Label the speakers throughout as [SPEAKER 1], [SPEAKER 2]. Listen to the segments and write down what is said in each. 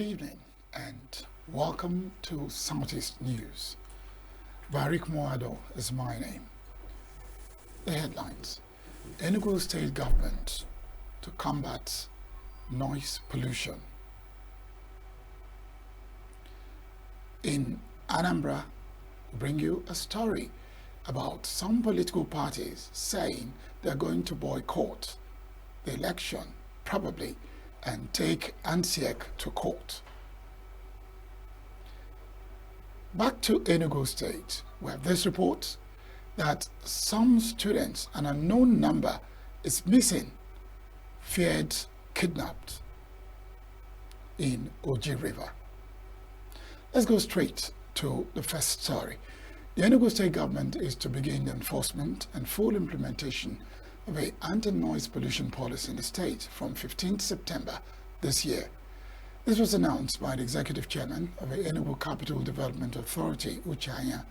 [SPEAKER 1] evening and welcome to Southeast News. Barik Moado is my name. The headlines: Enugu State Government to combat noise pollution. In Anambra, we bring you a story about some political parties saying they're going to boycott the election, probably, and take ANSEC to court. Back to Enugu State, we have this report that some students, an unknown number, is missing, feared kidnapped in Oji River. Let's go straight to the first story. The Enugu State government is to begin the enforcement and full implementation of an anti-noise pollution policy in the state from 15th September this year. This was announced by the executive chairman of the Enugu Capital Development Authority, Uchanya,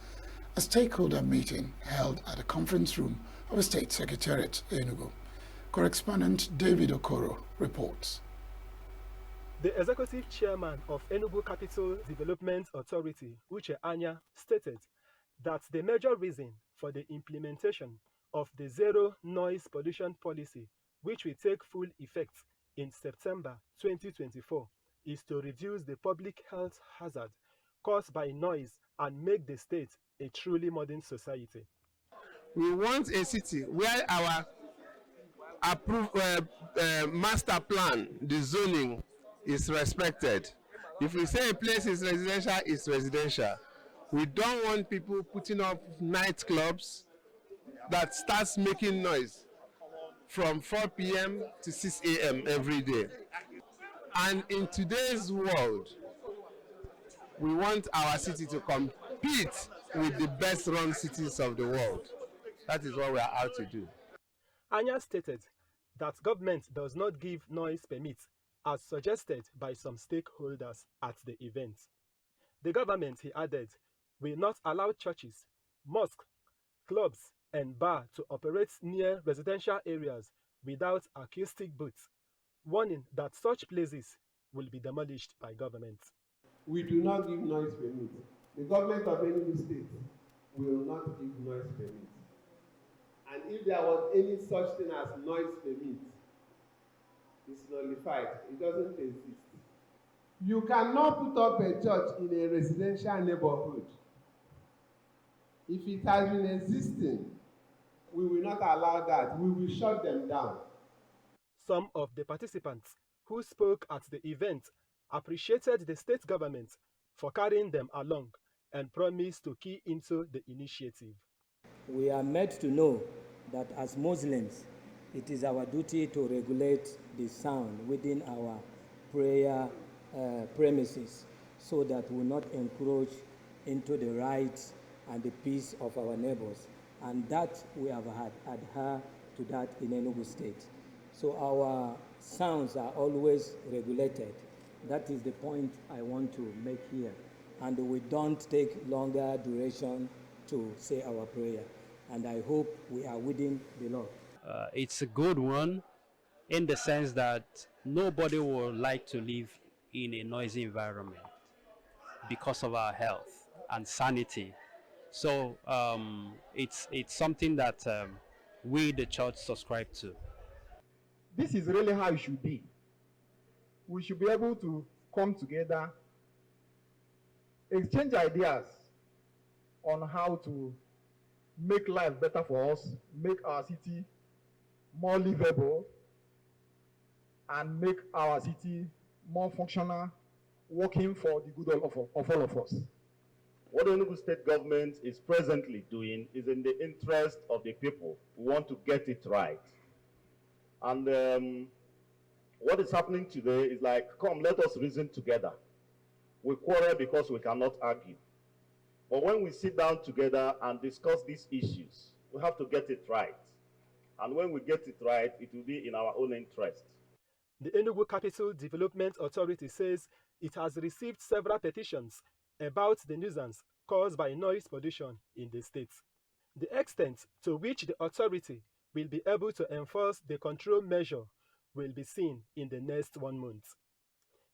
[SPEAKER 1] a stakeholder meeting held at the conference room of the State Secretariat, Enugu. Correspondent David Okoro reports.
[SPEAKER 2] The executive chairman of Enugu Capital Development Authority, Uche Anya, stated that the major reason for the implementation of the zero noise pollution policy, which will take full effect in September 2024, is to reduce the public health hazard caused by noise and make the state a truly modern society.
[SPEAKER 3] We want a city where our approved master plan, the zoning, is respected. If we say a place is residential, it's residential. We don't want people putting up nightclubs that starts making noise from 4 p.m. to 6 a.m. every day. And in today's world, we want our city to compete with the best run cities of the world. That is what we are out to do.
[SPEAKER 2] Anya stated that government does not give noise permits as suggested by some stakeholders at the event. The government, he added, will not allow churches, mosques, clubs, and bars to operate near residential areas without acoustic booths, warning that such places will be demolished by government.
[SPEAKER 4] We do not give noise permits. The government of any state will not give noise permits. And if there was any such thing as noise permit, it's nullified. It doesn't exist. You cannot put up a church in a residential neighborhood. If it has been existing, we will not allow that. We will shut them down.
[SPEAKER 2] Some of the participants who spoke at the event appreciated the state government for carrying them along and promised to key into the initiative.
[SPEAKER 5] We are made to know that as Muslims, it is our duty to regulate the sound within our prayer premises so that we will not encroach into the rights and the peace of our neighbors. And that we have adhered to that in Enugu State. So our sounds are always regulated. That is the point I want to make here. And we don't take longer duration to say our prayer. And I hope we are within the law.
[SPEAKER 6] It's a good one in the sense that nobody would like to live in a noisy environment because of our health and sanity. So it's something that we, the church, subscribe to.
[SPEAKER 7] This is really how it should be. We should be able to come together, exchange ideas on how to make life better for us, make our city more livable, and make our city more functional, working for the good of all of us.
[SPEAKER 8] What the Enugu State government is presently doing is in the interest of the people who want to get it right. And what is happening today is like, come, let us reason together. We quarrel because we cannot argue. But when we sit down together and discuss these issues, we have to get it right. And when we get it right, it will be in our own interest.
[SPEAKER 2] The Enugu Capital Development Authority says it has received several petitions about the nuisance caused by noise pollution in the state. The extent to which the authority will be able to enforce the control measure will be seen in the next 1 month.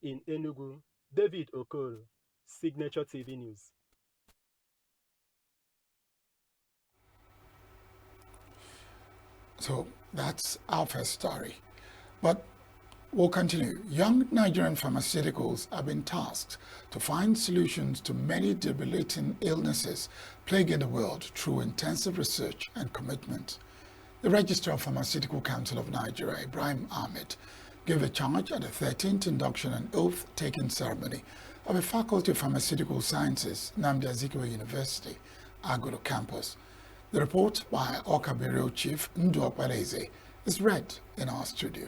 [SPEAKER 2] In Enugu, David Okoro, Signature TV News.
[SPEAKER 1] So that's our first story. But we'll continue. Young Nigerian pharmaceuticals have been tasked to find solutions to many debilitating illnesses plaguing the world through intensive research and commitment. The Registrar of Pharmaceutical Council of Nigeria, Ibrahim Ahmed, gave a charge at the 13th induction and oath-taking ceremony of the Faculty of Pharmaceutical Sciences, Nnamdi Azikiwe University, Agolo campus. The report by Okabiro Chief Ndu Okpaleze is read in our studio.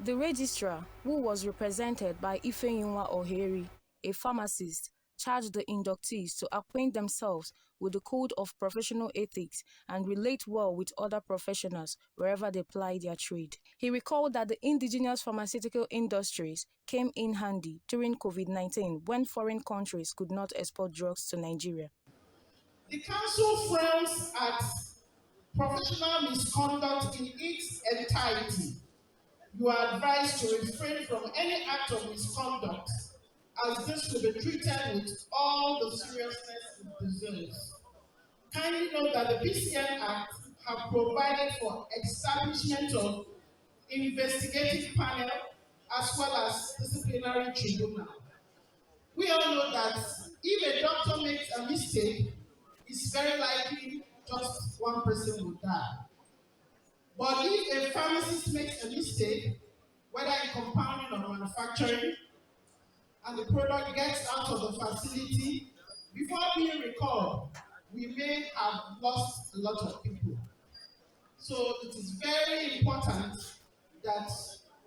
[SPEAKER 9] The registrar, who was represented by Ifeyinwa Oheri, a pharmacist, charged the inductees to acquaint themselves with the code of professional ethics and relate well with other professionals wherever they ply their trade. He recalled that the indigenous pharmaceutical industries came in handy during COVID-19 when foreign countries could not export drugs to Nigeria.
[SPEAKER 10] The Council frowns at professional misconduct in its entirety. You are advised to refrain from any act of misconduct, as this will be treated with all the seriousness it deserves. Kindly note that the PCN Act have provided for establishment of investigative panel as well as disciplinary tribunal. We all know that if a doctor makes a mistake, it's very likely just one person will die. But if a pharmacist makes a mistake, whether in compounding or manufacturing, and the product gets out of the facility, before being recalled, we may have lost a lot of people. So it is very important that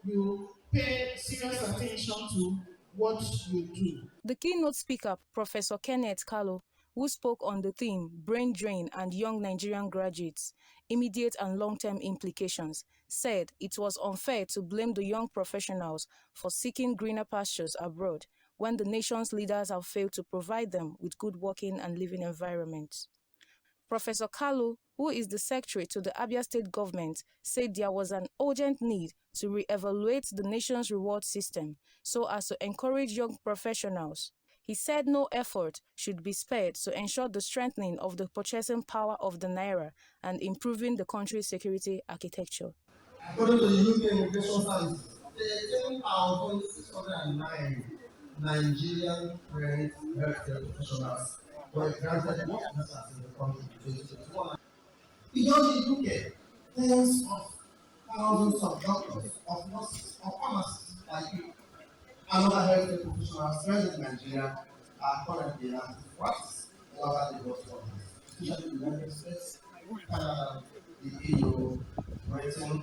[SPEAKER 10] you pay serious attention to what you do.
[SPEAKER 9] The keynote speaker, Professor Kenneth Kalu, who spoke on the theme Brain Drain and Young Nigerian Graduates, Immediate and Long-Term Implications, said it was unfair to blame the young professionals for seeking greener pastures abroad when the nation's leaders have failed to provide them with good working and living environments. Professor Kalu, who is the secretary to the Abia State government, said there was an urgent need to re-evaluate the nation's reward system so as to encourage young professionals. He said no effort should be spared to ensure the strengthening of the purchasing power of the naira and improving the country's security architecture.
[SPEAKER 11] According to the UK Immigration Service, 13,609 Nigerian trained healthcare professionals were granted work visas in the country in 2021. Beyond the UK, tens of thousands of doctors, of nurses, of pharmacists like you, and other healthcare professionals present in Nigeria are currently in active practice in other developed countries, especially the United States, Canada, the EU, Britain,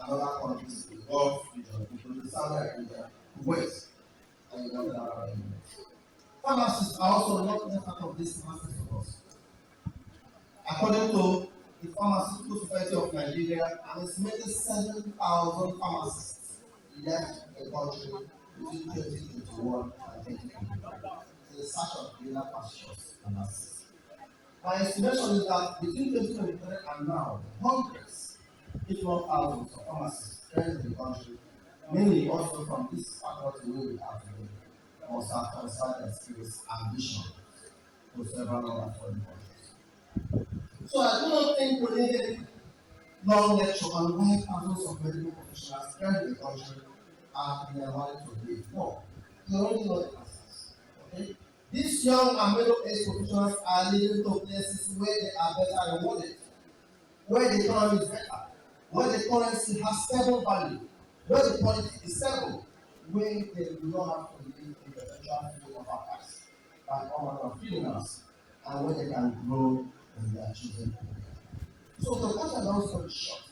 [SPEAKER 11] and other countries in the Gulf region, including Saudi Arabia, Kuwait, and other Arab Emirates. Pharmacists are also not left out of this massive force. According to the Pharmaceutical Society of Nigeria, an estimated 7,000 pharmacists left the country between 2021 and 2025 in search of greener pastures and access. My estimation is that between 2023 and now, hundreds, if not thousands, of pharmacists present in the country, mainly also from this faculty we have today, must have transferred their skills and vision to several other foreign countries. So I do not think we need any long lecture on why thousands of medical professionals present in the country are in their mind to leave. No, you already know the answers. Okay? These young and middle-aged professionals are leading to places where they are better rewarded, where the economy is better, where the currency has stable value, where the politics is stable, where they do not have to live in the virtual field of affairs by all of criminals, and where they can grow in their chosen career. So to cut a long story short,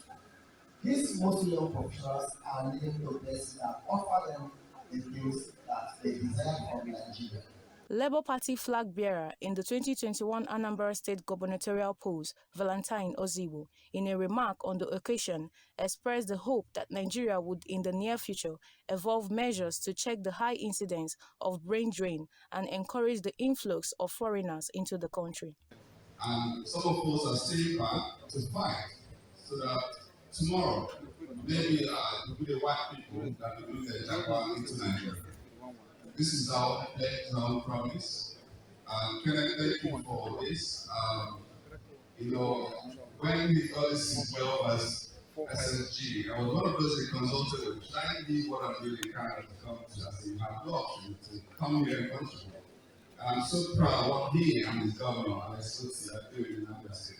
[SPEAKER 11] these mostly young professionals are leading to places that offer them the things that they desire from Nigeria.
[SPEAKER 9] Labour Party flag bearer in the 2021 Anambra State gubernatorial polls, Valentine Ozibo, in a remark on the occasion, expressed the hope that Nigeria would in the near future evolve measures to check the high incidence of brain drain and encourage the influx of foreigners into the country.
[SPEAKER 12] And some of us are staying back to fight so that tomorrow, maybe it will be the white people that will bring the Jaguar into Nigeria. This is our pledge, our promise. Kenneth, thank you for this. You know, when we got this job as SSG, I was one of those that consulted, should I leave what I'm doing in Canada to come to as you have no option to come here and contribute. I'm so proud of what he and his governor, Alex Sotsi, are doing in Anambra State.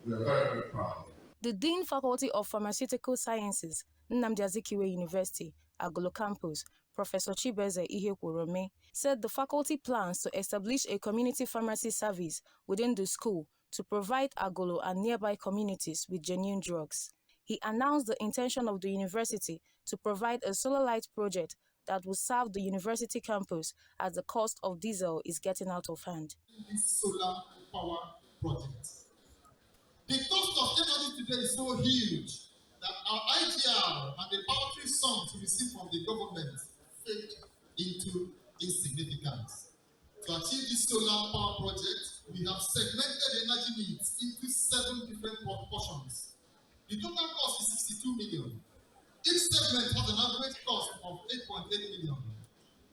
[SPEAKER 12] We are very, very proud.
[SPEAKER 9] The Dean Faculty of Pharmaceutical Sciences, Nnamdi Azikiwe University, Agolo Campus, Professor Chibeze Ihekworome, said the faculty plans to establish a community pharmacy service within the school to provide Agolo and nearby communities with genuine drugs. He announced the intention of the university to provide a solar light project that will serve the university campus as the cost of diesel is getting out of hand.
[SPEAKER 13] This solar power project. The cost of energy today is so huge that our IGR and the powerful sums we receive from the government fade into insignificance. To achieve this solar power project, we have segmented energy needs into 7 different portions. The total cost is 62 million. Each segment has an average cost of 8.8 million.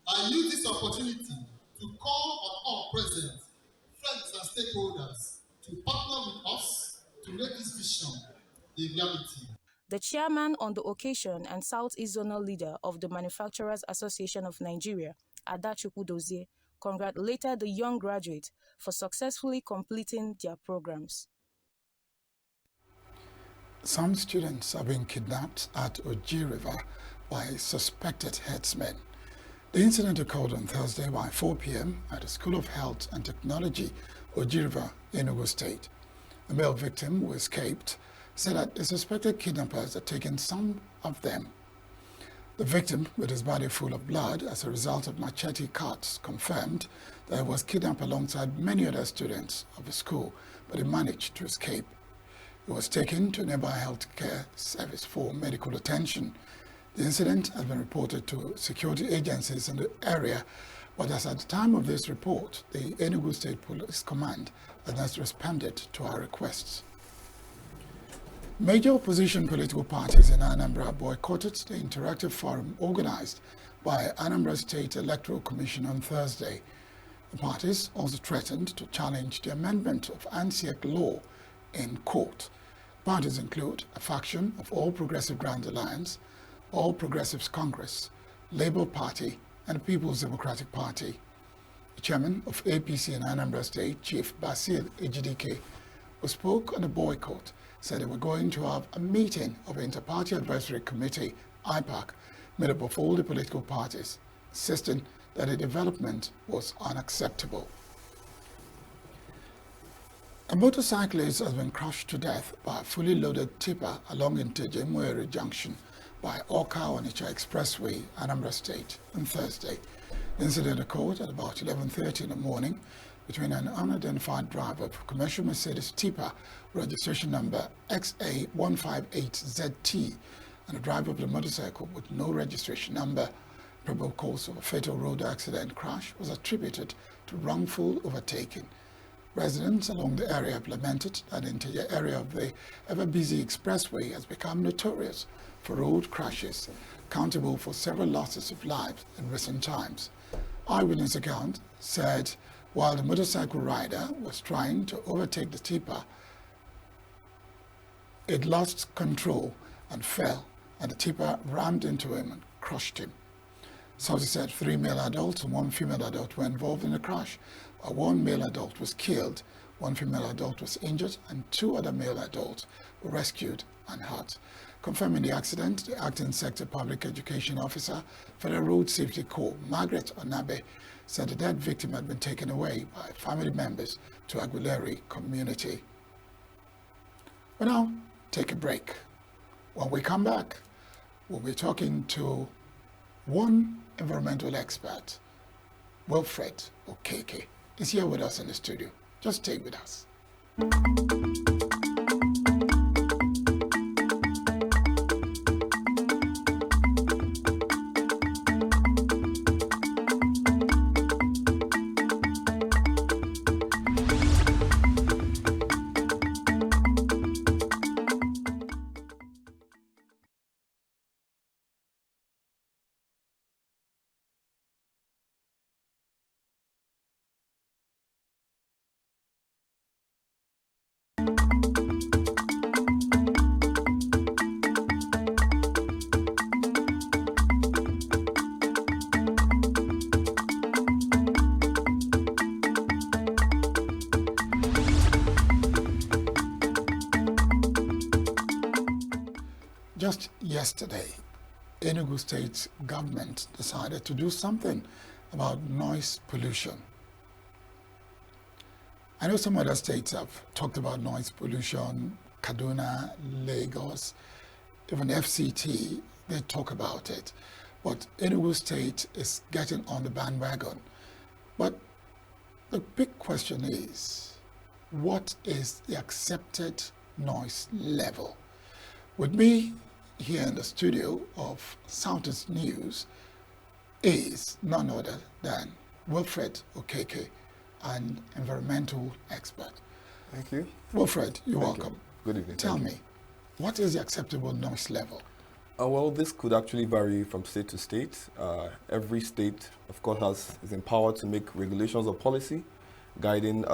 [SPEAKER 13] I use this opportunity to call on all present, friends and stakeholders to partner with us to make this vision a reality.
[SPEAKER 9] The chairman on the occasion and Southeast Zonal leader of the Manufacturers Association of Nigeria, Adachukwu Dozie, congratulated the young graduates for successfully completing their programs.
[SPEAKER 1] Some students are being kidnapped at Oji River by suspected herdsmen. The incident occurred on Thursday by 4 p.m. at the School of Health and Technology, Oji River, Enugu State. The male victim who escaped said that the suspected kidnappers had taken some of them. The victim, with his body full of blood as a result of machete cuts, confirmed that he was kidnapped alongside many other students of the school, but he managed to escape. He was taken to a nearby healthcare service for medical attention. The incident has been reported to security agencies in the area, but as at the time of this report, the Enugu State Police Command has not responded to our requests. Major opposition political parties in Anambra boycotted the interactive forum organized by Anambra State Electoral Commission on Thursday. The parties also threatened to challenge the amendment of ANSIEC law in court. Parties include a faction of All Progressive Grand Alliance, All Progressives Congress, Labour Party, and the People's Democratic Party. The chairman of APC in Anambra State, Chief Basil Ejidike, who spoke on the boycott, said they were going to have a meeting of the Inter-Party Advisory Committee, IPAC, made up of all the political parties, insisting that the development was unacceptable. A motorcyclist has been crushed to death by a fully loaded tipper along Inteje Junction by Oka-Onitsha Expressway, Anambra State, on Thursday. The incident occurred at about 11:30 in the morning between an unidentified driver of a commercial Mercedes tipper registration number XA158ZT and a driver of the motorcycle with no registration number. Probable cause of a fatal road accident crash was attributed to wrongful overtaking. Residents along the area have lamented that the entire area of the ever-busy expressway has become notorious for road crashes, accountable for several losses of lives in recent times. Eyewitness account said while the motorcycle rider was trying to overtake the tipper, it lost control and fell, and the tipper rammed into him and crushed him. Sources said 3 male adults and 1 female adult were involved in the crash. While 1 male adult was killed, 1 female adult was injured, and 2 other male adults were rescued and hurt. Confirming the accident, the Acting Sector Public Education Officer, Federal Road Safety Corps, Margaret Onabe, said the dead victim had been taken away by family members to Aguileri community. We'll now take a break. When we come back, we'll be talking to one environmental expert, Wilfred Okeke, is here with us in the studio. Just stay with us. Just yesterday, Enugu State government decided to do something about noise pollution. I know some other states have talked about noise pollution, Kaduna, Lagos, even FCT, they talk about it. But Enugu State is getting on the bandwagon. But the big question is, what is the accepted noise level? With me here in the studio of Southeast News is none other than Wilfred Okeke, an environmental expert.
[SPEAKER 14] Thank you.
[SPEAKER 1] Wilfred, you're welcome.
[SPEAKER 14] Good evening.
[SPEAKER 1] Tell me, what is the acceptable noise level?
[SPEAKER 14] Well, this could actually vary from state to state. Every state, of course, is empowered to make regulations or policy guiding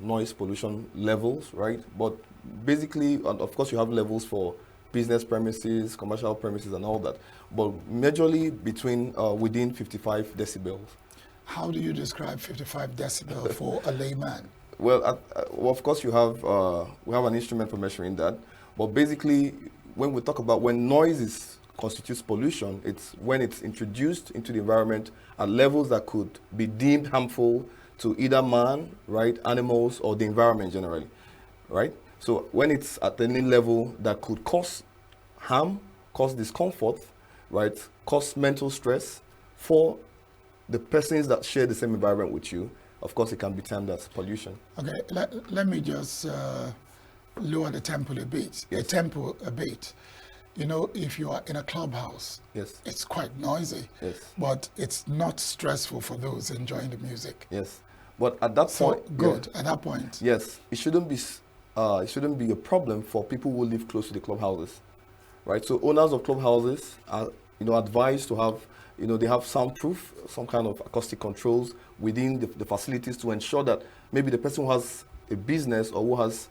[SPEAKER 14] noise pollution levels, right? But basically, and of course, you have levels for business premises, commercial premises, and all that. But majorly within 55 decibels.
[SPEAKER 1] How do you describe 55 decibel for a layman?
[SPEAKER 14] Well, of course, we have an instrument for measuring that. But basically, when we talk about when noise constitutes pollution, it's when it's introduced into the environment at levels that could be deemed harmful to either man, right, animals, or the environment generally, right? So when it's at any level that could cause harm, cause discomfort, right, cause mental stress for the persons that share the same environment with you, of course, it can be termed as pollution.
[SPEAKER 1] Okay, let me just lower the tempo a bit.
[SPEAKER 14] Yes.
[SPEAKER 1] You know, if you are in a clubhouse,
[SPEAKER 14] yes,
[SPEAKER 1] it's quite noisy.
[SPEAKER 14] Yes.
[SPEAKER 1] But it's not stressful for those enjoying the music.
[SPEAKER 14] Yes. But at that point,
[SPEAKER 1] good. Yeah. At that point,
[SPEAKER 14] yes, it shouldn't be a problem for people who live close to the clubhouses, right? So owners of clubhouses are, advised to have, they have soundproof, some kind of acoustic controls within the facilities to ensure that maybe the person who has a business or who has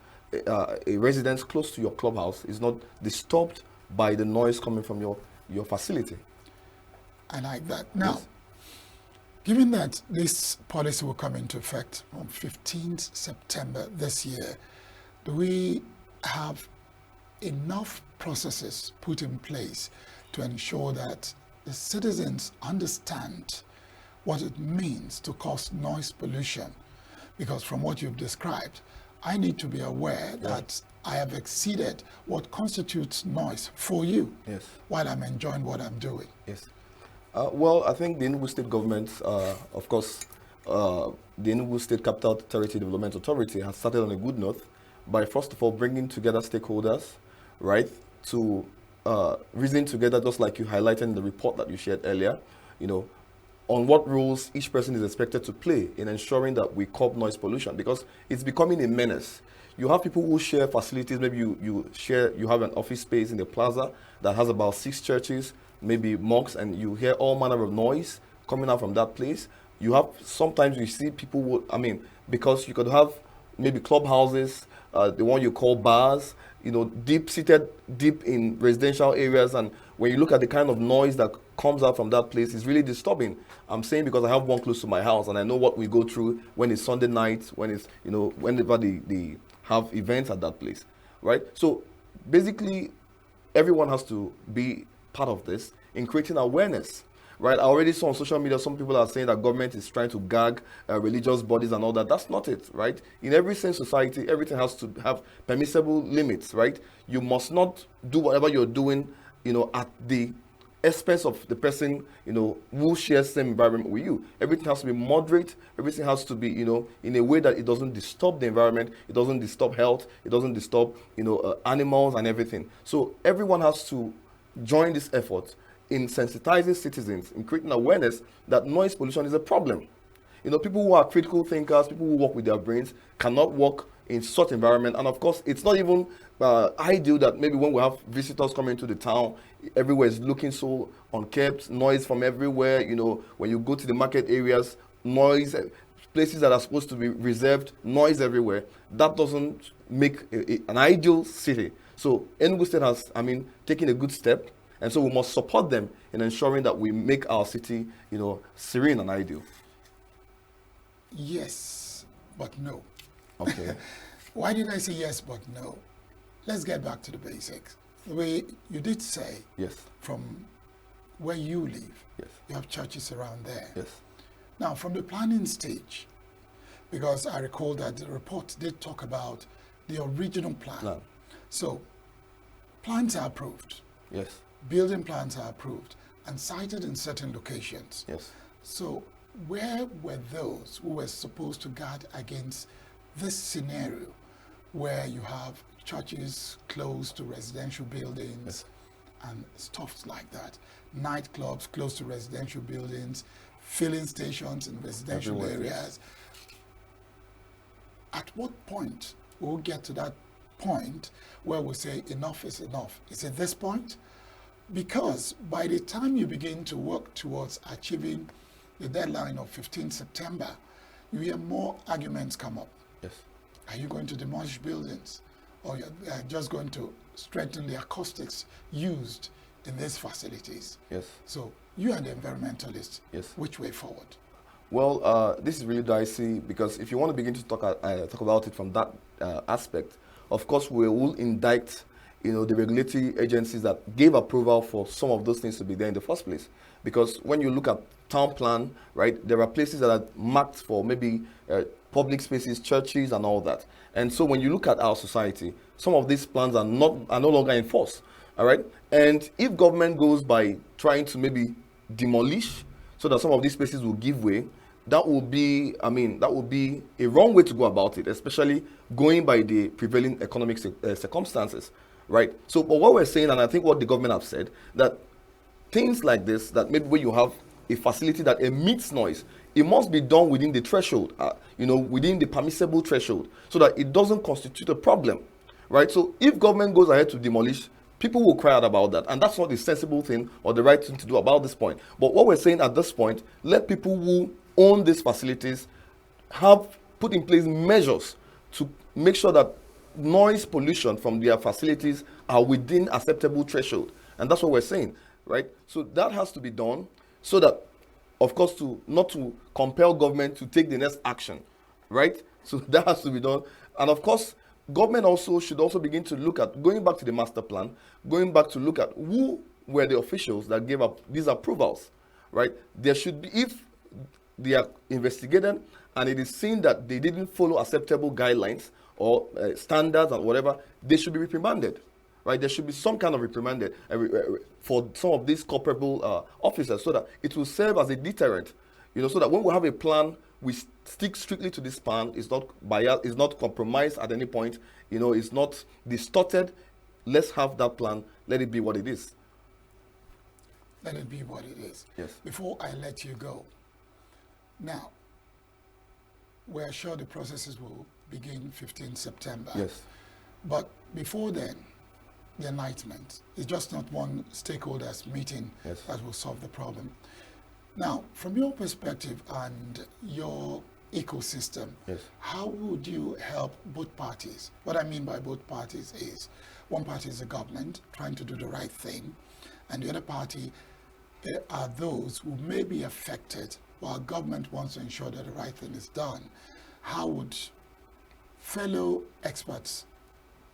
[SPEAKER 14] a residence close to your clubhouse is not disturbed by the noise coming from your facility.
[SPEAKER 1] I like that. Now,
[SPEAKER 14] yes.
[SPEAKER 1] Given that this policy will come into effect on 15th September this year, do we have enough processes put in place to ensure that the citizens understand what it means to cause noise pollution? Because from what you've described, I need to be aware that I have exceeded what constitutes noise for you while I'm enjoying what I'm doing.
[SPEAKER 14] Yes. Well, I think the Enugu State government, of course, the Enugu State Capital Territory Development Authority has started on a good note by, first of all, bringing together stakeholders, right, to reason together, just like you highlighted in the report that you shared earlier, on what roles each person is expected to play in ensuring that we curb noise pollution, because it's becoming a menace. You have people who share facilities. Maybe you have an office space in the plaza that has about 6 churches, maybe mosques, and you hear all manner of noise coming out from that place. Sometimes you see people because you could have maybe clubhouses, the one you call bars, seated deep in residential areas, and when you look at the kind of noise that comes out from that place, it's really disturbing. I'm saying because I have one close to my house and I know what we go through when it's Sunday night, when it's, whenever they have events at that place, right? So basically, everyone has to be part of this in creating awareness, right? I already saw on social media some people are saying that government is trying to gag religious bodies and all that. That's not it, right? In every sane society, everything has to have permissible limits, right? You must not do whatever you're doing, at the expense of the person, who shares the same environment with you. Everything has to be moderate. Everything has to be, in a way that it doesn't disturb the environment. It doesn't disturb health. It doesn't disturb, animals and everything. So everyone has to join this effort in sensitizing citizens, in creating awareness that noise pollution is a problem. People who are critical thinkers, people who work with their brains, cannot work in such environment. And of course, it's not even ideal that maybe when we have visitors coming into the town, everywhere is looking so unkept, noise from everywhere. When you go to the market areas, noise, places that are supposed to be reserved, noise everywhere. That doesn't make an ideal city. So Enugu State has, taken a good step. And so we must support them in ensuring that we make our city, serene and ideal.
[SPEAKER 1] Yes, but no.
[SPEAKER 14] Okay.
[SPEAKER 1] Why did I say yes, but no? Let's get back to the basics. you did say
[SPEAKER 14] Yes.
[SPEAKER 1] from where you live,
[SPEAKER 14] Yes.
[SPEAKER 1] you have churches around there.
[SPEAKER 14] Yes.
[SPEAKER 1] Now, from the planning stage, because I recall that the report did talk about the original plan. So, plans are approved.
[SPEAKER 14] Yes.
[SPEAKER 1] Building plans are approved and cited in certain locations.
[SPEAKER 14] Yes.
[SPEAKER 1] So, where were those who were supposed to guard against this scenario where you have churches close to residential buildings and stuff like that, nightclubs close to residential buildings, filling stations in residential areas? At what point will we get to that point where we say enough is enough? Is it this point? Because by the time you begin to work towards achieving the deadline of 15 September, you hear more arguments come up.
[SPEAKER 14] Yes.
[SPEAKER 1] Are you going to demolish buildings? Or you're just going to strengthen the acoustics used in these facilities?
[SPEAKER 14] Yes.
[SPEAKER 1] So you are the environmentalist.
[SPEAKER 14] Yes.
[SPEAKER 1] Which way forward?
[SPEAKER 14] Well, this is really dicey because if you want to begin to talk about it from that aspect, of course we will indict, the regulatory agencies that gave approval for some of those things to be there in the first place. Because when you look at town plan, right, there are places that are marked for maybe public spaces, churches, and all that. And so when you look at our society, some of these plans are no longer enforced. All right, and if government goes by trying to maybe demolish so that some of these spaces will give way, that would be a wrong way to go about it, especially going by the prevailing economic circumstances, right? So, but what we're saying, and I think what the government have said, that things like this, that maybe when you have a facility that emits noise, it must be done within the threshold, within the permissible threshold, so that it doesn't constitute a problem, right? So if government goes ahead to demolish, people will cry out about that, and that's not the sensible thing or the right thing to do about this point. But what we're saying at this point, let people who own these facilities have put in place measures to make sure that noise pollution from their facilities are within acceptable threshold. And that's what we're saying, right? So that has to be done so that, of course, not to compel government to take the next action, right? So that has to be done. And of course, government should also begin to look at, going back to the master plan, going back to look at who were the officials that gave up these approvals, right? There should be, if they are investigated and it is seen that they didn't follow acceptable guidelines or standards and whatever, they should be reprimanded, right? There should be some kind of reprimanded for some of these culpable officers, so that it will serve as a deterrent, so that when we have a plan, we stick strictly to this plan. It's not biased, it's not compromised at any point, it's not distorted. Let's have that plan. Let it be what it is.
[SPEAKER 1] Let it be what it is.
[SPEAKER 14] Yes.
[SPEAKER 1] Before I let you go, now, we're sure the processes will begin 15 September.
[SPEAKER 14] Yes.
[SPEAKER 1] But before then, the enlightenment is just not one stakeholders meeting that will solve the problem. Now, from your perspective and your ecosystem, how would you help both parties? What I mean by both parties is, one party is the government trying to do the right thing, and the other party are those who may be affected while government wants to ensure that the right thing is done. How would fellow experts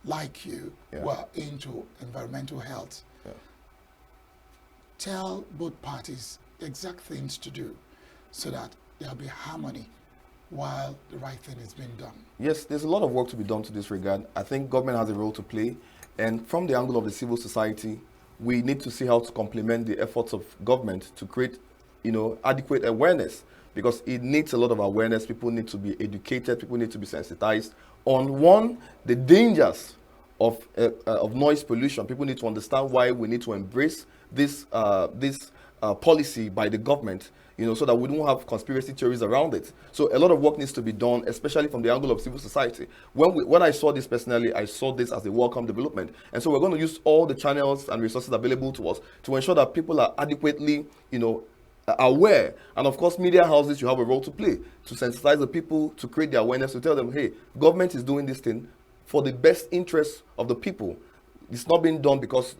[SPEAKER 1] like you who are into environmental health tell both parties the exact things to do so that there'll be harmony while the right thing is being done?
[SPEAKER 14] Yes, there's a lot of work to be done to this regard. I think government has a role to play, and from the angle of the civil society, we need to see how to complement the efforts of government to create adequate awareness, because it needs a lot of awareness. People need to be educated, people need to be sensitized on the dangers of noise pollution. People need to understand why we need to embrace this policy by the government, so that we don't have conspiracy theories around it. So a lot of work needs to be done, especially from the angle of civil society. When I saw this personally, I saw this as a welcome development. And so we're going to use all the channels and resources available to us to ensure that people are adequately, aware. And of course, media houses, you have a role to play to sensitize the people, to create the awareness, to tell them, hey, government is doing this thing for the best interest of the people. It's not being done because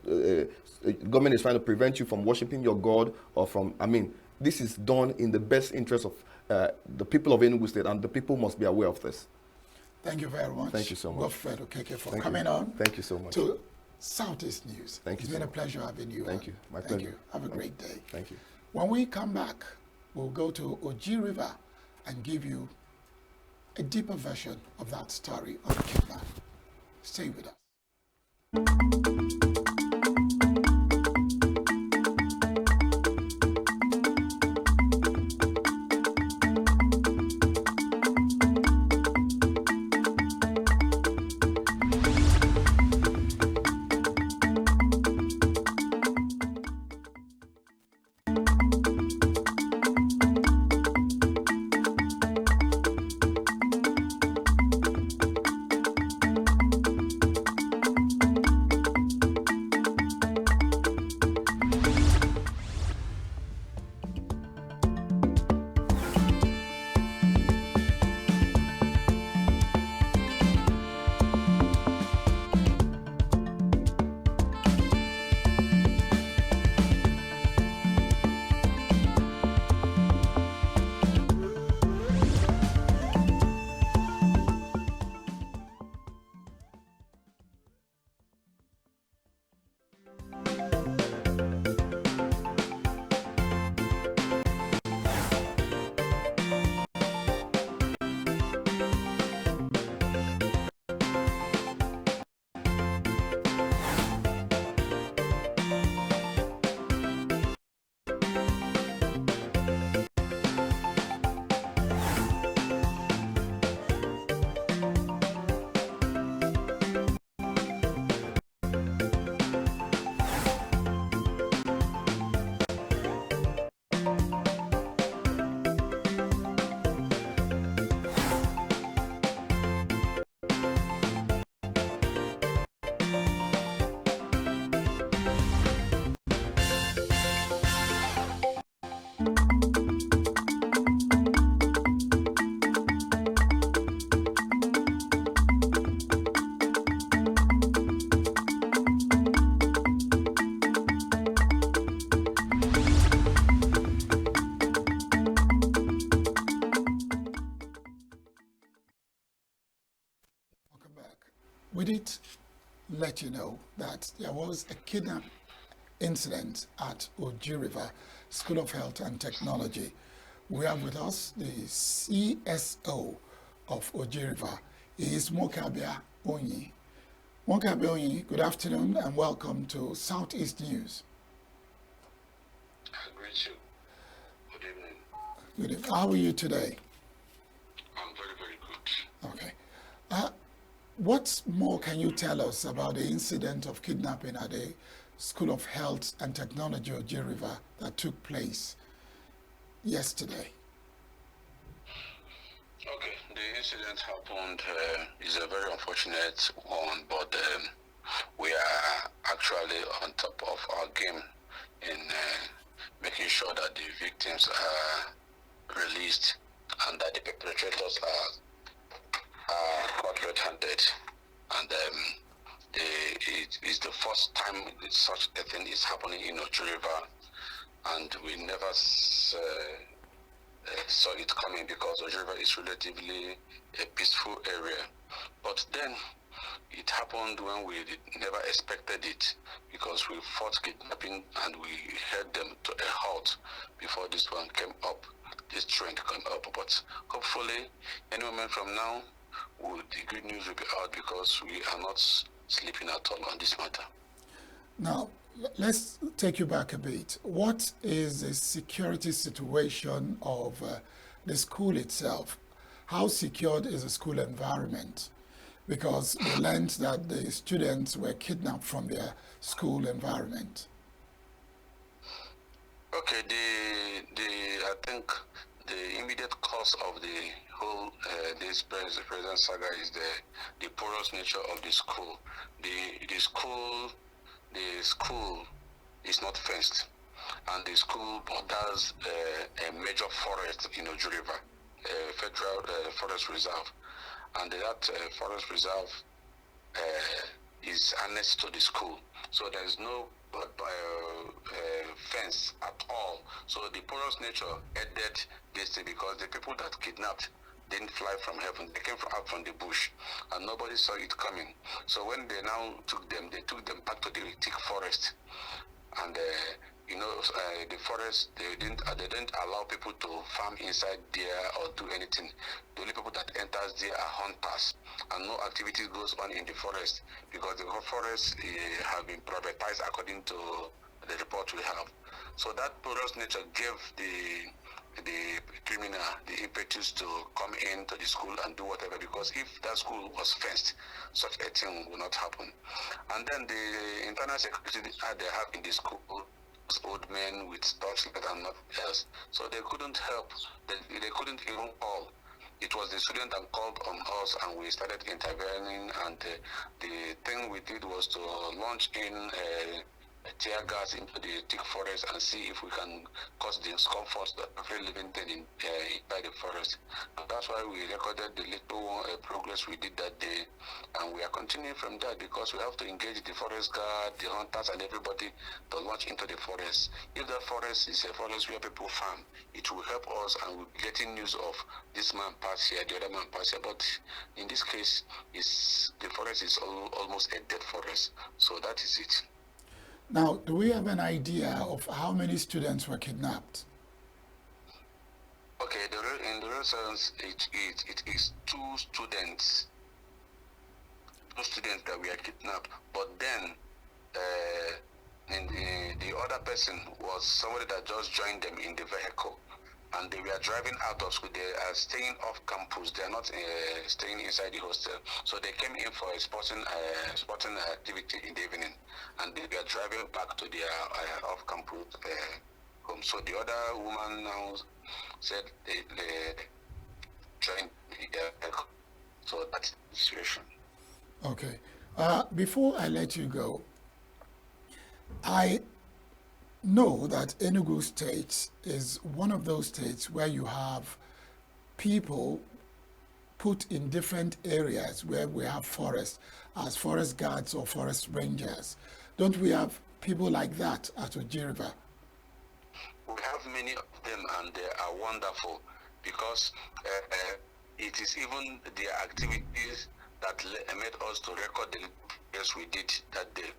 [SPEAKER 14] government is trying to prevent you from worshiping your God or from, this is done in the best interest of the people of Enugu State, and the people must be aware of this.
[SPEAKER 1] Thank you very much.
[SPEAKER 14] Thank you so much.
[SPEAKER 1] Gov'T for coming on.
[SPEAKER 14] Thank you so much.
[SPEAKER 1] To Southeast News.
[SPEAKER 14] Thank you.
[SPEAKER 1] It's been a pleasure having you.
[SPEAKER 14] Thank you. My
[SPEAKER 1] Thank
[SPEAKER 14] pleasure.
[SPEAKER 1] you. Have a great day.
[SPEAKER 14] Thank you.
[SPEAKER 1] When we come back, we'll go to Oji River and give you a deeper version of that story of the kidnap. Stay with us. We did let you know that there was a kidnap incident at Oji River School of Health and Technology. We have with us the CSO of Oji River. He is Mokabia Onyi. Mokabia Onyi, good afternoon and welcome to Southeast News.
[SPEAKER 15] I greet you. Good evening.
[SPEAKER 1] Good evening. How are you today?
[SPEAKER 15] I'm very, very good.
[SPEAKER 1] Okay. What more can you tell us about the incident of kidnapping at the School of Health and Technology of Oji River that took place yesterday?
[SPEAKER 15] Okay, the incident happened is a very unfortunate one, but we are actually on top of our game in making sure that the victims are released and that the perpetrators are caught red-handed. And it is the first time such a thing is happening in Oji River, and we never saw it coming because Oji River is relatively a peaceful area. But then it happened when we never expected it, because we fought kidnapping and we held them to a halt before this one came up, this trend came up. But hopefully, any moment from now, the good news will be out, because we are not sleeping at all on this matter.
[SPEAKER 1] Now, let's take you back a bit. What is the security situation of the school itself? How secured is the school environment? Because we learned that the students were kidnapped from their school environment.
[SPEAKER 15] Okay, I think the immediate cause of the whole this present saga is the porous nature of the school. The school is not fenced, and the school borders a major forest in Oji River, a federal forest reserve, and that forest reserve is annexed to the school. So there is no fence at all. So the porous nature added this thing, because the people that kidnapped didn't fly from heaven. They came out from the bush, and nobody saw it coming. So when they now took them, they took them back to the thick forest, and the forest, they didn't allow people to farm inside there or do anything. The only people that enters there are hunters, and no activity goes on in the forest because the whole forest have been privatized according to the report we have. So that porous nature gave the criminal the impetus to come into the school and do whatever, because if that school was fenced, such a thing would not happen. And then the internal security they have in the school, old men with torchlight and nothing else, so they couldn't help. They couldn't even call. It was the student that called on us, and we started intervening. And the thing we did was to launch in tear gas into the thick forest and see if we can cause the discomfort that every living thing inside the forest. And that's why we recorded the little progress we did that day, and we are continuing from that, because we have to engage the forest guard, the hunters, and everybody to launch into the forest. If the forest is a forest where people farm, it will help us, and we'll be getting news of this man pass here, the other man pass here. But in this case, the forest is almost a dead forest. So that is it.
[SPEAKER 1] Now, do we have an idea of how many students were kidnapped?
[SPEAKER 15] Okay, in the real sense, it is two students that were kidnapped. But then, the other person was somebody that just joined them in the vehicle, and they were driving out of school. They are staying off campus. They are not staying inside the hostel. So they came in for a sporting activity in the evening, and they were driving back to their off-campus home. So the other woman now said they joined the vehicle. So that's the situation.
[SPEAKER 1] Okay. Before I let you go, I know that Enugu State is one of those states where you have people put in different areas where we have forests as forest guards or forest rangers. Don't we have people like that at Oji River?
[SPEAKER 15] We have many of them, and they are wonderful, because it is even their activities that made us to record the progress we did that day.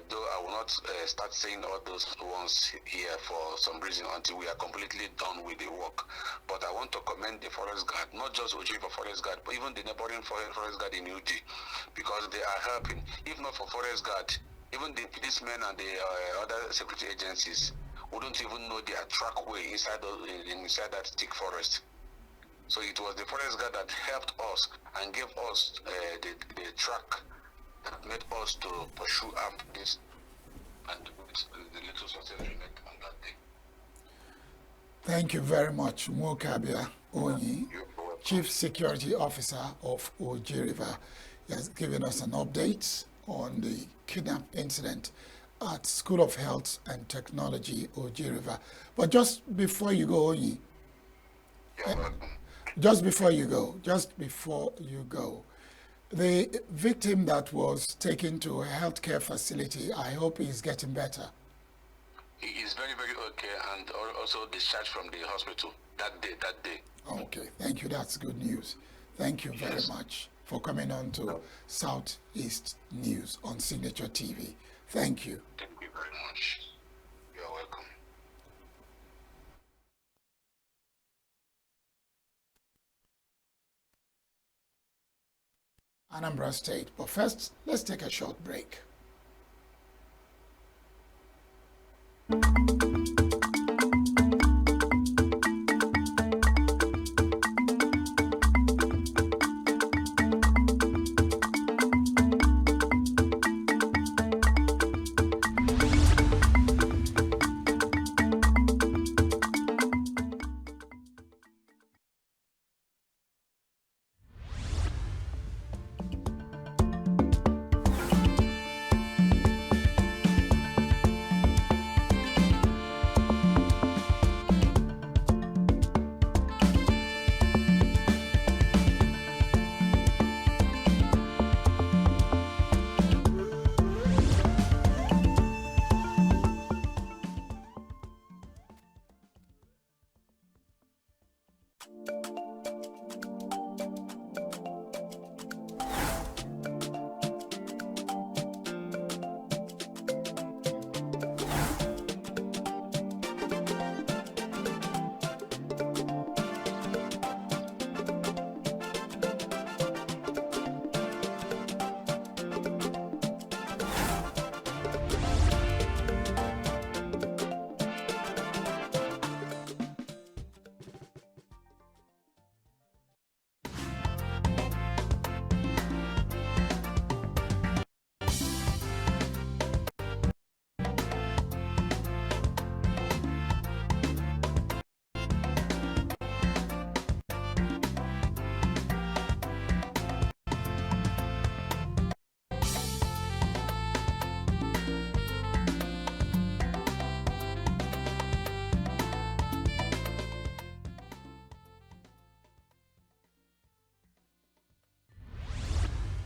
[SPEAKER 15] Though I will not start saying all those ones here for some reason until we are completely done with the work. But I want to commend the forest guard, not just Oji River Forest Guard, but even the neighboring forest guard in UD, because they are helping. If not for forest guard, even the policemen and the other security agencies wouldn't even know their trackway inside that thick forest. So it was the forest guard that helped us and gave us the track that made us to pursue after this, and the little success we made on that day.
[SPEAKER 1] Thank you very much, Mwokabia Onyi, Chief Security Officer of Oji River. He has given us an update on the kidnap incident at School of Health and Technology, Oji River. But just before you go, Onyi, just before you go, the victim that was taken to a healthcare facility, I hope he's getting better.
[SPEAKER 15] He is very, very okay, and also discharged from the hospital that day.
[SPEAKER 1] Okay, thank you. That's good news. Thank you very much for coming on to Southeast News on Signature TV. Thank you.
[SPEAKER 15] Thank you very much. You're welcome.
[SPEAKER 1] Anambra State. But first, let's take a short break.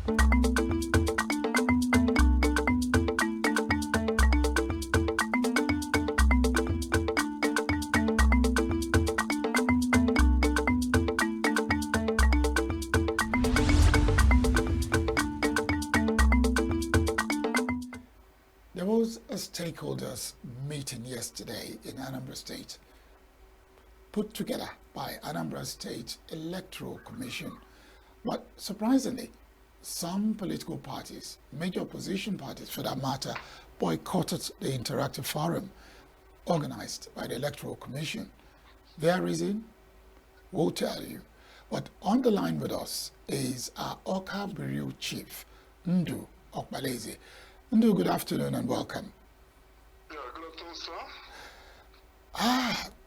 [SPEAKER 1] There was a stakeholders meeting yesterday in Anambra State, put together by Anambra State Electoral Commission. But surprisingly, some political parties, major opposition parties for that matter, boycotted the interactive forum organized by the Electoral Commission. Their reason, we'll tell you. But on the line with us is our Oka Bureau Chief, Ndu Okbaleze. Ndu, good afternoon and welcome.
[SPEAKER 16] Yeah, good afternoon, sir.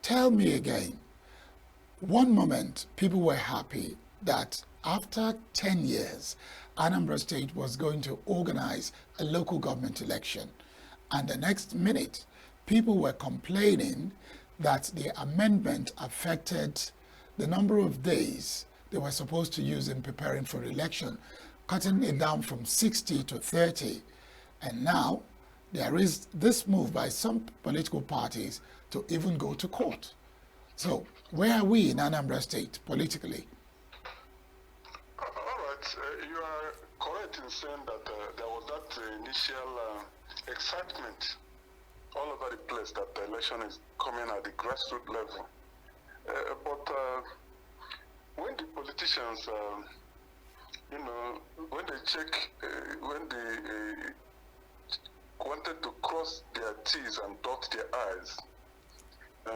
[SPEAKER 1] Tell me again. One moment, people were happy that after 10 years, Anambra State was going to organize a local government election. And the next minute, people were complaining that the amendment affected the number of days they were supposed to use in preparing for the election, cutting it down from 60 to 30. And now there is this move by some political parties to even go to court. So where are we in Anambra State politically?
[SPEAKER 16] All right, you are correct in saying that there was that initial excitement all over the place that the election is coming at the grassroots level. But when the politicians, when they check, when they wanted to cross their T's and dot their I's,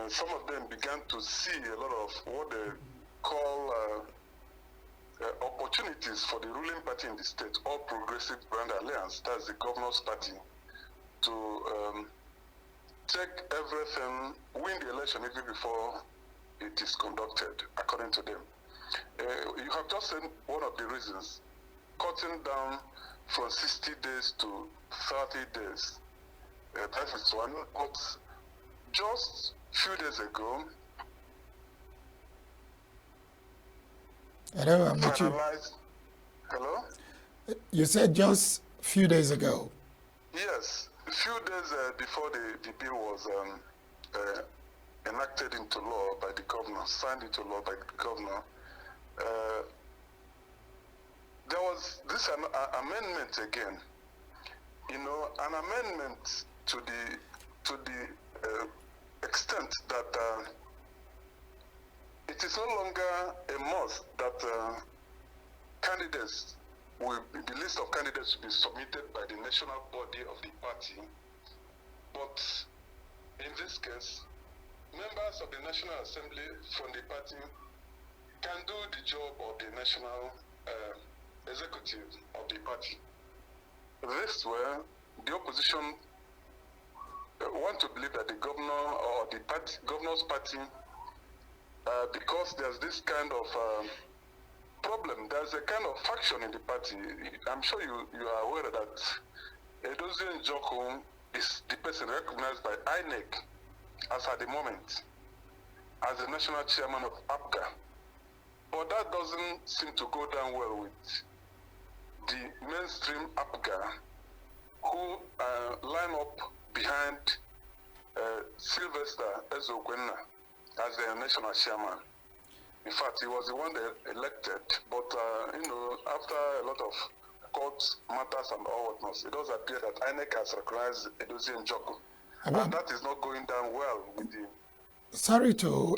[SPEAKER 16] some of them began to see a lot of what they call opportunities for the ruling party in the state, All Progressive Grand Alliance, that's the governor's party, to take everything, win the election even before it is conducted, according to them. You have just said one of the reasons, cutting down from 60 days to 30 days. That is one. But just a few days ago,
[SPEAKER 1] Hello, I'm with you.
[SPEAKER 16] Hello?
[SPEAKER 1] You said just a few days ago.
[SPEAKER 16] Yes, a few days before the bill was enacted into law by the governor, signed into law by the governor, there was this amendment again. An amendment to the extent that it is no longer a must that candidates the list of candidates will be submitted by the national body of the party, but in this case, members of the National Assembly from the party can do the job of the national executive of the party. This way, the opposition want to believe that the governor or the governor's party, because there's this kind of problem, there's a kind of faction in the party. I'm sure you are aware that Edozie Njoku is the person recognized by INEC as at the moment as the national chairman of APGA. But that doesn't seem to go down well with the mainstream APGA who line up behind Sylvester Ezogwenna as their national chairman. In fact, he was the one they elected, but after a lot of court matters and all whatnot, it does appear that INEC has recognized Edozie Njoku. And that is not going down well with the...
[SPEAKER 1] Sorry to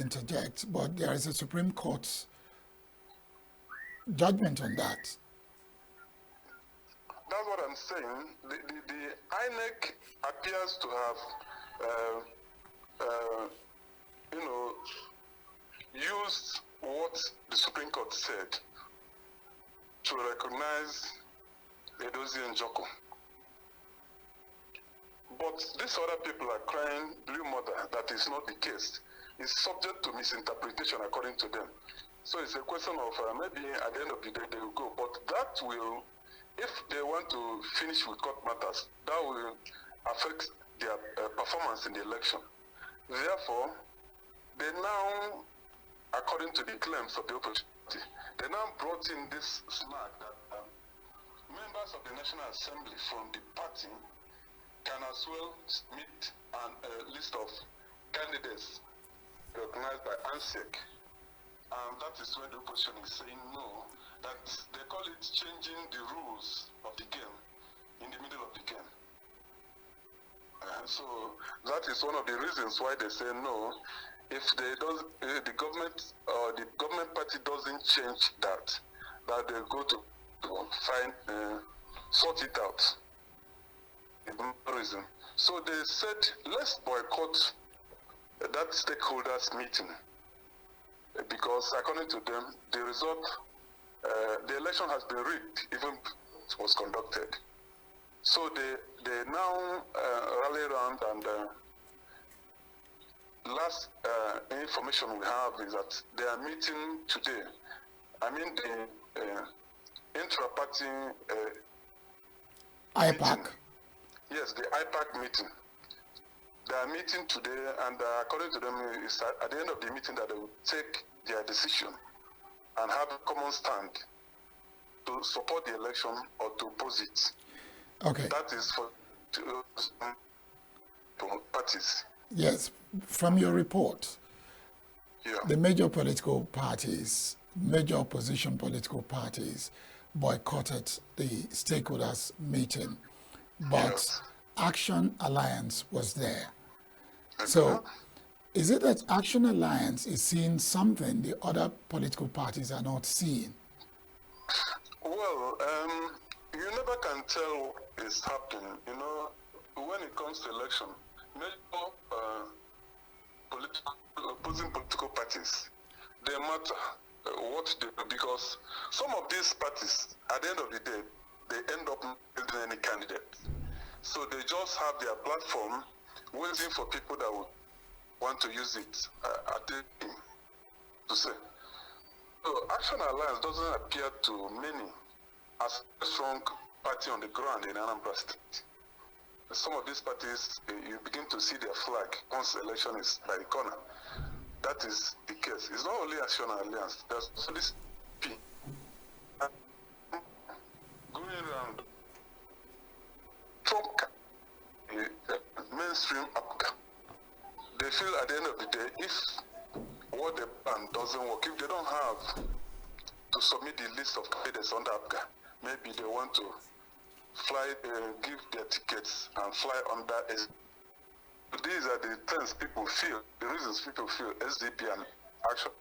[SPEAKER 1] interject, but there is a Supreme Court judgment on that.
[SPEAKER 16] That's what I'm saying. The INEC appears to have, used what the Supreme Court said to recognize Edozie Njoku. But these other people are crying blue mother that is not the case. It's subject to misinterpretation according to them. So it's a question of maybe at the end of the day they will go. But that will, if they want to finish with court matters, that will affect their performance in the election. Therefore, they now, according to the claims of the opposition, they now brought in this snag that members of the National Assembly from the party can as well submit a list of candidates recognized by ANSEC. And that is when the opposition is saying no, that they call it changing the rules of the game in the middle of the game. So that is one of the reasons why they say no. If they don't, the government or the government party doesn't change that they go to find, sort it out. No reason. So they said, let's boycott that stakeholders meeting, because according to them, the result, the election has been rigged, even it was conducted. So they now rally around, and last information we have is that they are meeting today. I mean the intra-party
[SPEAKER 1] IPAC.
[SPEAKER 16] Meeting. Yes, the IPAC meeting. They are meeting today, and according to them, it's at the end of the meeting that they will take their decision and have a common stand to support the election or to oppose it.
[SPEAKER 1] Okay.
[SPEAKER 16] That is for parties.
[SPEAKER 1] Yes, from your report, the major political parties, major opposition political parties boycotted the stakeholders meeting, but Action Alliance was there. So is it that Action Alliance is seeing something the other political parties are not seeing?
[SPEAKER 16] Well, you never can tell what is happening. You know, when it comes to election, major opposing political parties, they matter what they do, because some of these parties, at the end of the day, they end up not building any candidate. So they just have their platform waiting for people that would want to use it at the time to say. So Action Alliance doesn't appear to many as a strong party on the ground in Anambra State. Some of these parties, you begin to see their flag once the election is by the corner. That is the case. It's not only Action Alliance. There's also this P going around Trump, mainstream APGA. They feel at the end of the day, if what they plan doesn't work, if they don't have to submit the list of candidates under APGA, maybe they want to fly, give their tickets and fly under S. These are the things people feel, the reasons people feel SDP and Action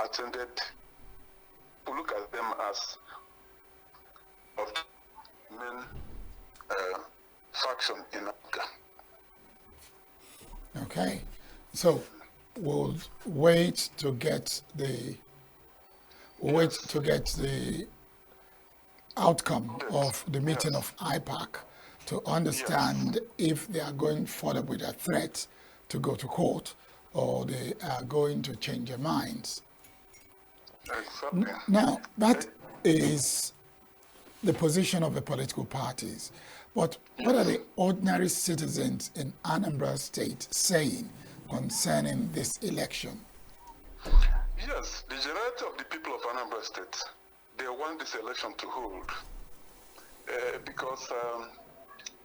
[SPEAKER 16] attended to look at them as of the main faction in Africa.
[SPEAKER 1] Okay, so we'll wait to get the outcome of the meeting of IPAC to understand if they are going further with a threat to go to court or they are going to change their minds.
[SPEAKER 16] Exactly.
[SPEAKER 1] Now, that is the position of the political parties. But what are the ordinary citizens in Anambra State saying concerning this election?
[SPEAKER 16] Yes, the majority of the people of Anambra State, they want this election to hold. Because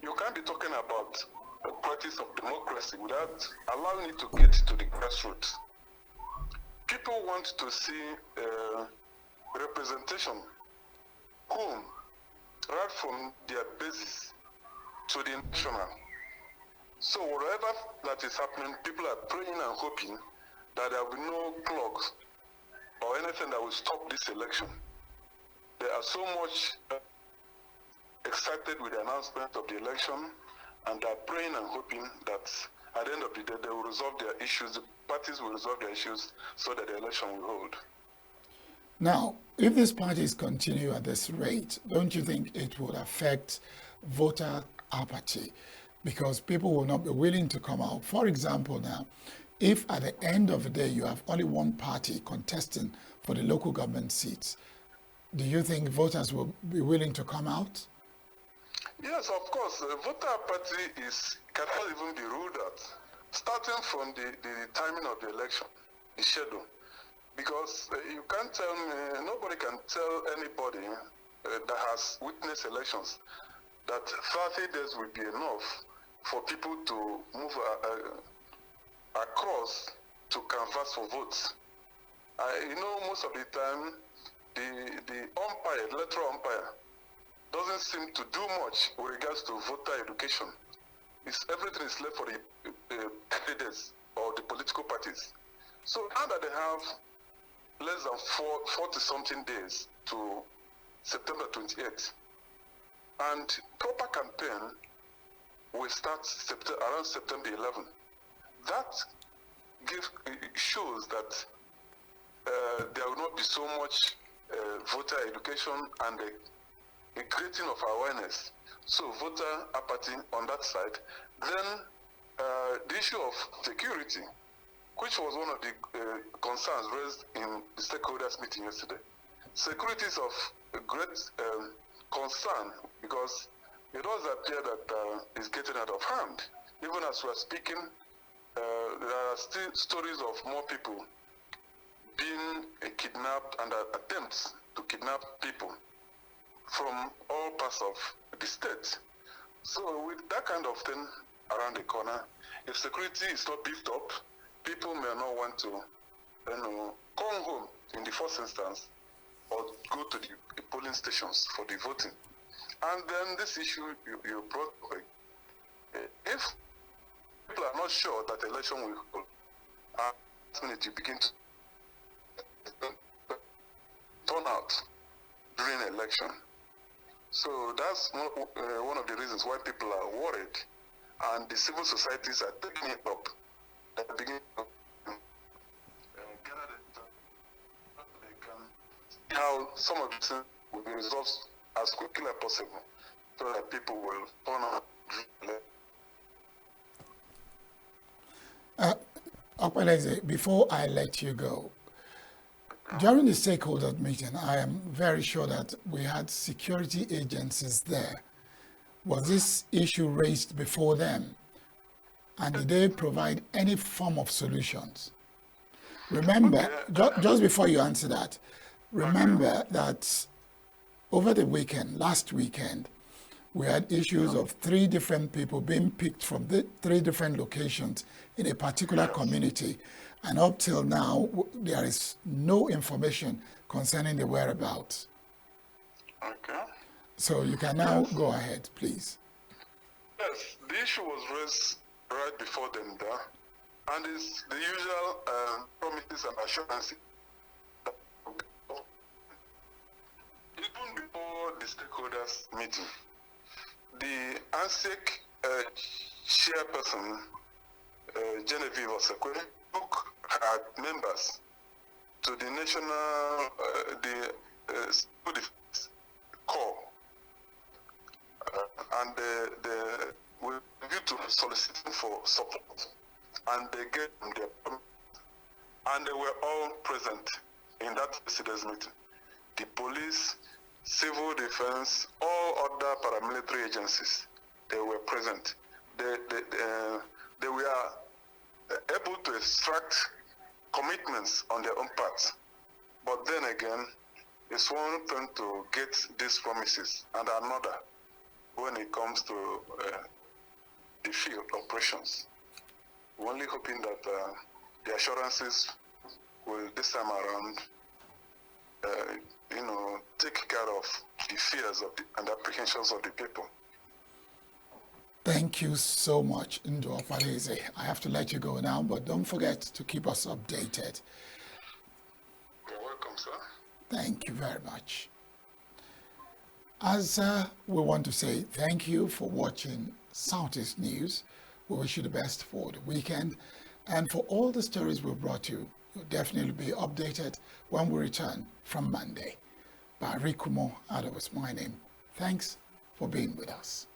[SPEAKER 16] you can't be talking about a practice of democracy without allowing it to get to the grassroots. People want to see representation home, right from their basis to the national. So whatever that is happening, people are praying and hoping that there will be no clogs or anything that will stop this election. They are so much excited with the announcement of the election, and they are praying and hoping that at the end of the day they will resolve their issues, the parties will resolve their issues so that the election will hold.
[SPEAKER 1] Now, if these parties continue at this rate, don't you think it would affect voter apathy? Because people will not be willing to come out. For example, now, if at the end of the day you have only one party contesting for the local government seats, do you think voters will be willing to come out?
[SPEAKER 16] Yes, of course. Voter apathy cannot even be ruled out, starting from the timing of the election, the schedule. Because you can't tell me, nobody can tell anybody
[SPEAKER 12] that has witnessed elections, that 30 days will be enough for people to move across to canvass for votes. Most of the time, the umpire, electoral umpire, doesn't seem to do much with regards to voter education. Everything is left for the candidates or the political parties. So now that they have less than 40-something days to September 28th, and proper campaign will start around September 11th. That shows that there will not be so much voter education and a creating of awareness. So voter apathy on that side. Then the issue of security, which was one of the concerns raised in the stakeholders meeting yesterday. Security is of great concern because it does appear that it's getting out of hand. Even as we're speaking, there are still stories of more people being kidnapped and attempts to kidnap people from all parts of the state. So with that kind of thing around the corner, if security is not beefed up, people may not want to come home in the first instance or go to the polling stations for the voting. And then this issue you brought up, if people are not sure that the election will hold, last minute you begin to turn out during election. So that's one of the reasons why people are worried, and the civil societies are taking it up. They're beginning to gather the data they can see how some of the things will be resolved as quickly as possible, so that people will turn out.
[SPEAKER 1] Okpeleze, before I let you go, during the stakeholder meeting, I am very sure that we had security agencies there. Was this issue raised before them? And did they provide any form of solutions? Remember, just before you answer that, remember that over the weekend, last weekend, we had issues of 3 different people being picked from the 3 different locations in a particular community. And up till now, there is no information concerning the whereabouts.
[SPEAKER 12] Okay.
[SPEAKER 1] So you can now go ahead, please.
[SPEAKER 12] Yes, the issue was raised right before them there. And it's the usual promises and assurances. Even before the stakeholders meeting, the ANSEC chairperson, Genevieve Osekwe, took her members to the national civil defense corps, and with a view to soliciting for support, and they gave them their permit, and they were all present in that yesterday's meeting. The police, civil defense, all other paramilitary agencies, they were present. They were able to extract commitments on their own part. But then again, it's one thing to get these promises and another when it comes to the field operations. We're only hoping that the assurances will this time around take care of the fears and apprehensions of the people.
[SPEAKER 1] Thank you so much, Ndo Okpeleze. I have to let you go now, but don't forget to keep us updated.
[SPEAKER 12] You're welcome, sir.
[SPEAKER 1] Thank you very much. As we want to say thank you for watching Southeast News. We wish you the best for the weekend. And for all the stories we brought you, you'll definitely be updated when we return from Monday. Barikumo Ado was my name. Thanks for being with us.